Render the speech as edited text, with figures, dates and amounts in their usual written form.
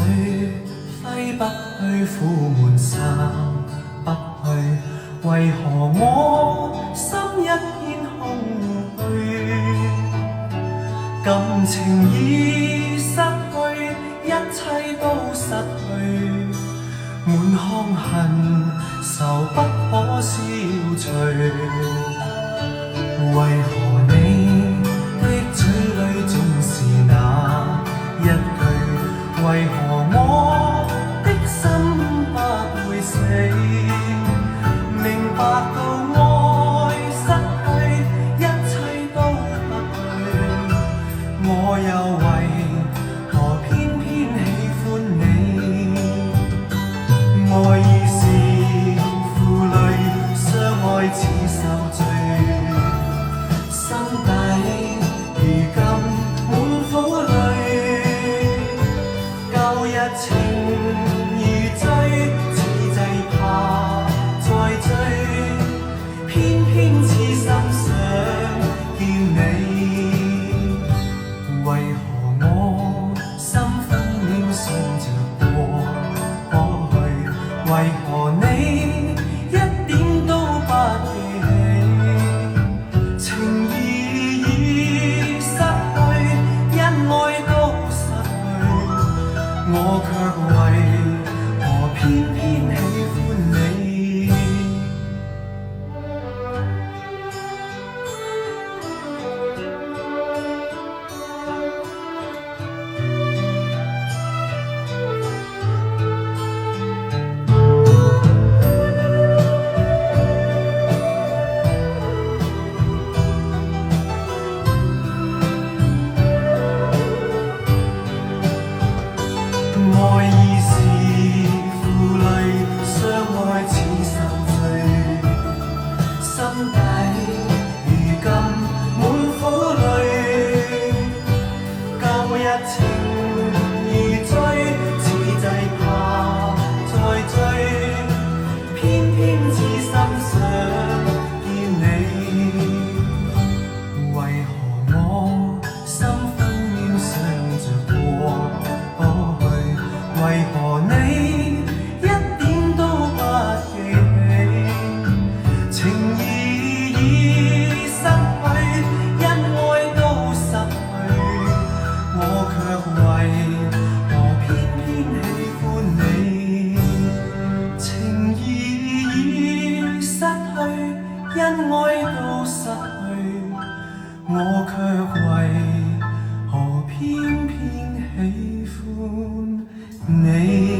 揮不去，苦悶散不去，為何我心一片空虛？感情已失去，一切都失去，滿腔恨愁不可消除。為何你的嘴裡總是那一句？為何我的心不會死？明白到愛失去，一切都不對，我又為何偏偏喜歡你？愛已是負累，相愛似受罪，心底如今滿苦淚，舊日情如醉，此際怕再追，偏偏痴心想見你。為何我心分秒想着過去？為何你一點都不記起？情意已失去，因愛都失去，我卻為何偏偏喜歡你？愛已是負累，相愛似受罪，心底如今滿苦淚，舊日情如醉，此際怕再追，偏偏痴心想見你。為何我心分秒想着過去？為何你一點都不記起？情意已失去，因愛都失去，我卻為何偏偏喜歡你？情意已失去，因愛都失去，我卻為何偏偏喜歡你？